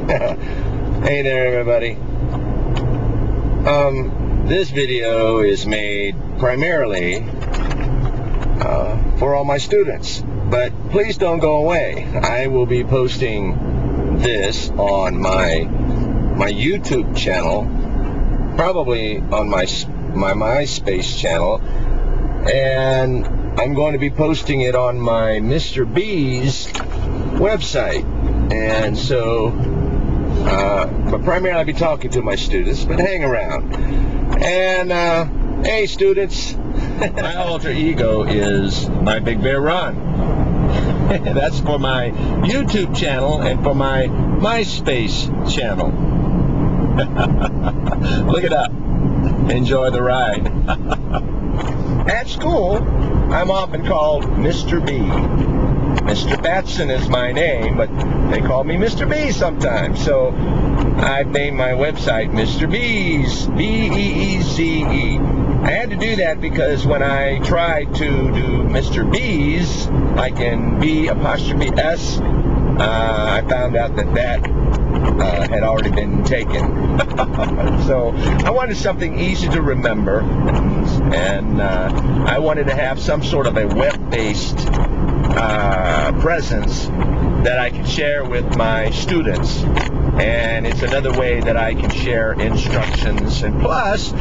Hey there, everybody. This video is made primarily for all my students, but please don't go away. I will be posting this on my YouTube channel, probably on my MySpace channel, and I'm going to be posting it on my Mr. B's website. And so, but primarily I'll be talking to my students, but hang around. And, hey students, my alter ego is my Big Bear Ron. That's for my YouTube channel and for my MySpace channel. Look it up. Enjoy the ride. At school, I'm often called Mr. B. Mr. Batson is my name, but they call me Mr. B sometimes. So I've named my website Mr. Beez, B-E-E-Z-E. I had to do that because when I tried to do Mr. Beez, like in B''S, I found out that had already been taken. So I wanted something easy to remember, and I wanted to have some sort of a web-based presence that I could share with my students. And it's another way that I can share instructions, and plus,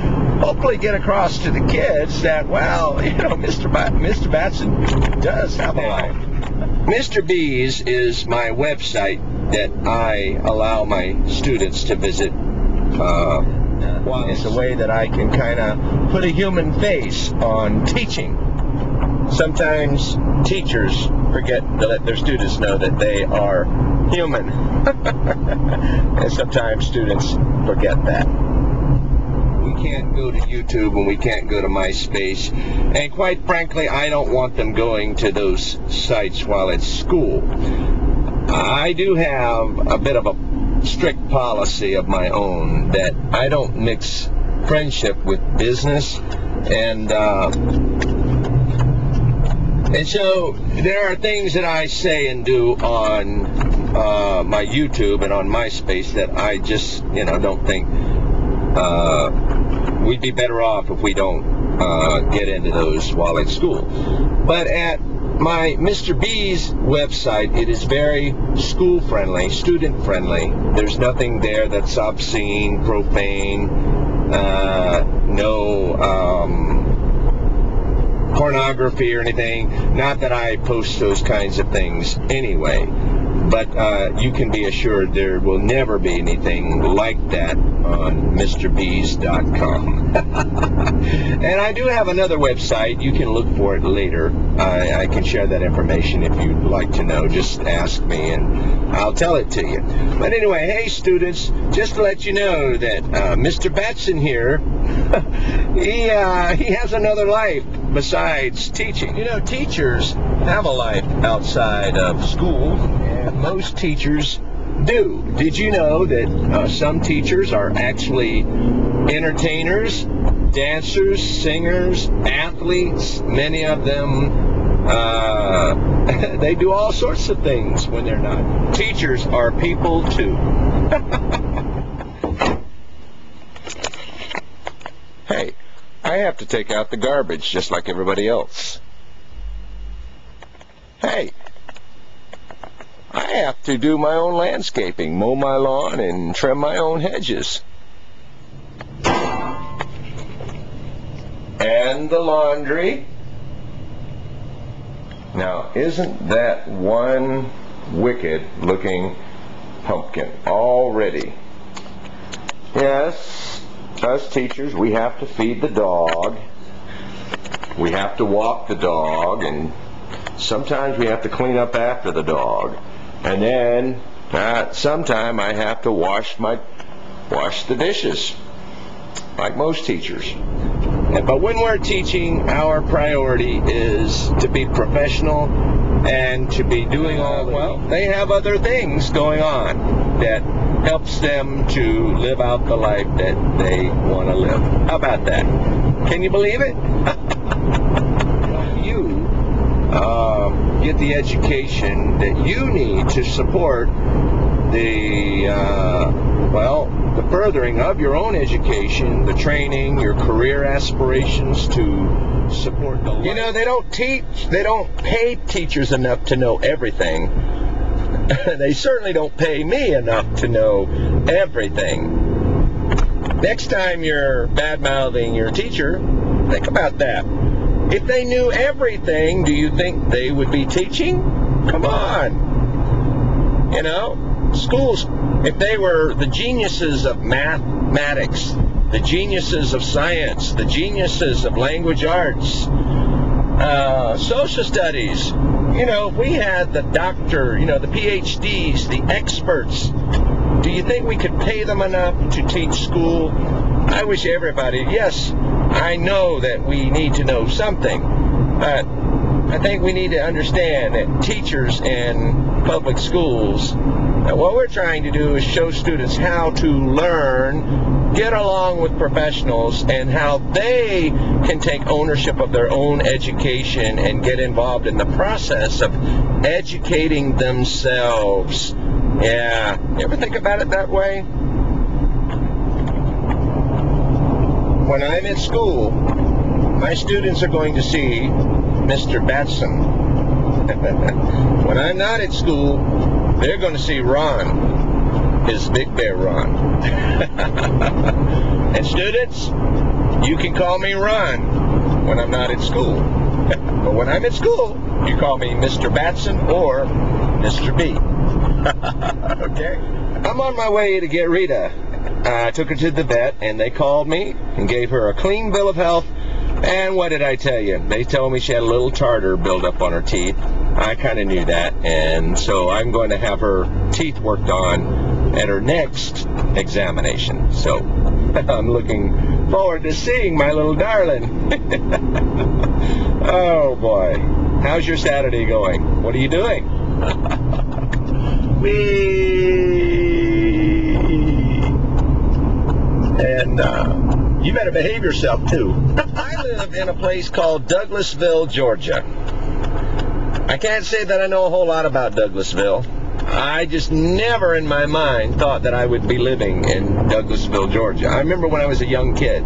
hopefully get across to the kids that, well, you know, Mr. Batson does have a life. Mr. B's is my website that I allow my students to visit. It's a way that I can kind of put a human face on teaching. Sometimes teachers forget to let their students know that they are human. And sometimes students forget that. We can't go to YouTube and we can't go to MySpace. And quite frankly, I don't want them going to those sites while at school. I do have a bit of a strict policy of my own that I don't mix friendship with business. And so there are things that I say and do on my YouTube and on MySpace that I just, you know, don't think we'd be better off if we don't get into those while at school. But at my Mr. B's website, it is very school-friendly, student-friendly. There's nothing there that's obscene, profane, no pornography or anything. Not that I post those kinds of things anyway, but you can be assured there will never be anything like that on MrBees.com. And I do have another website. You can look for it later. I can share that information if you'd like to know. Just ask me and I'll tell it to you. But anyway, hey students, just to let you know that Mr. Batson here, he has another life besides teaching. You know, teachers have a life outside of school, and most teachers do. Did you know that some teachers are actually entertainers, dancers, singers, athletes? Many of them, they do all sorts of things when they're not. Teachers are people too. Hey, I have to take out the garbage just like everybody else. Hey, I have to do my own landscaping, mow my lawn, and trim my own hedges. And the laundry. Now, isn't that one wicked-looking pumpkin already? Yes, us teachers, we have to feed the dog. We have to walk the dog, and sometimes we have to clean up after the dog. And then, sometime I have to wash the dishes, like most teachers. But when we're teaching, our priority is to be professional and to be doing all well. They have other things going on that helps them to live out the life that they want to live. How about that? Can you believe it? You get the education that you need to support the well, the furthering of your own education, the training, your career aspirations to support the life. You know, they don't pay teachers enough to know everything. They certainly don't pay me enough to know everything. Next time you're bad-mouthing your teacher, think about that. If they knew everything, do you think they would be teaching? Come on. You know, schools, if they were the geniuses of mathematics, the geniuses of science, the geniuses of language arts, social studies, you know, if we had the doctor, you know, the PhDs, the experts, do you think we could pay them enough to teach school? I wish everybody, yes, I know that we need to know something, but I think we need to understand that teachers in public schools, what we're trying to do is show students how to learn, get along with professionals, and how they can take ownership of their own education and get involved in the process of educating themselves. Yeah, you ever think about it that way? When I'm at school, my students are going to see Mr. Batson. When I'm not at school, they're going to see Ron, his Big Bear Ron. And students, you can call me Ron when I'm not at school. But when I'm at school, you call me Mr. Batson or Mr. B. Okay? I'm on my way to get Rita. I took her to the vet, and they called me and gave her a clean bill of health. And what did I tell you? They told me she had a little tartar build up on her teeth. I kind of knew that, and so I'm going to have her teeth worked on at her next examination. So I'm looking forward to seeing my little darling. Oh boy. How's your Saturday going? What are you doing? And you better behave yourself too. I live in a place called Douglasville, Georgia. I can't say that I know a whole lot about Douglasville. I just never in my mind thought that I would be living in Douglasville, Georgia. I remember when I was a young kid,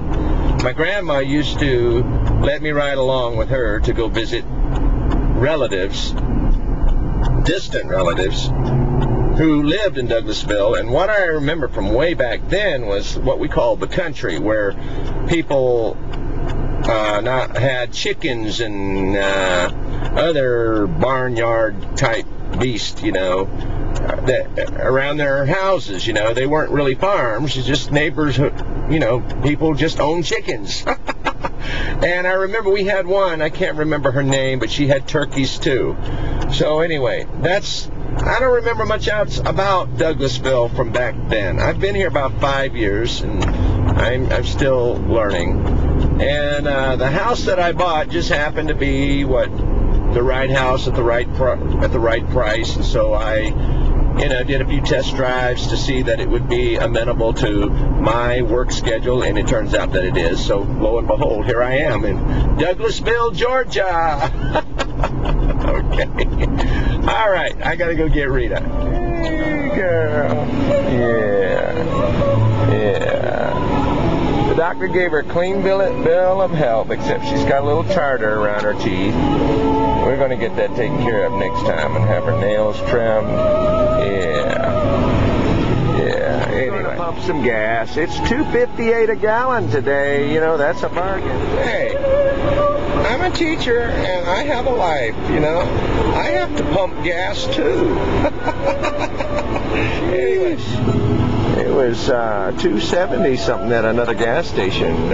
my grandma used to let me ride along with her to go visit relatives, distant relatives, who lived in Douglasville. And what I remember from way back then was what we called the country, where people had chickens and other barnyard type beasts, you know, that around their houses. You know, they weren't really farms, it's just neighbors, you know, people just owned chickens. And I remember we had one, I can't remember her name, but she had turkeys too. So anyway, I don't remember much else about Douglasville from back then. I've been here about 5 years, and I'm still learning. And the house that I bought just happened to be the right house at the right price, and so I, you know, did a few test drives to see that it would be amenable to my work schedule, and it turns out that it is. So lo and behold, here I am in Douglasville, Georgia. Okay. All right, I gotta go get Rita. Hey, girl. Yeah. The doctor gave her a clean bill of health, except she's got a little tartar around her teeth. We're gonna get that taken care of next time and have her nails trimmed. Yeah. Anyway, pump some gas. It's $2.58 a gallon today. You know, that's a bargain. Hey, I'm a teacher and I have a life, you know. I have to pump gas too. Anyways, it was $2.70 something at another gas station.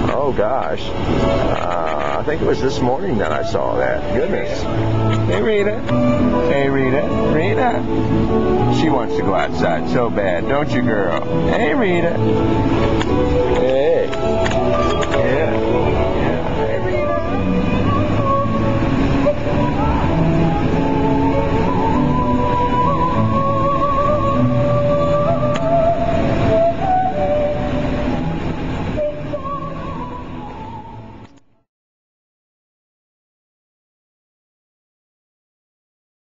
Oh gosh. I think it was this morning that I saw that. Goodness. Hey Rita. Hey Rita. Rita. She wants to go outside so bad, don't you, girl? Hey Rita. Hey. Yeah.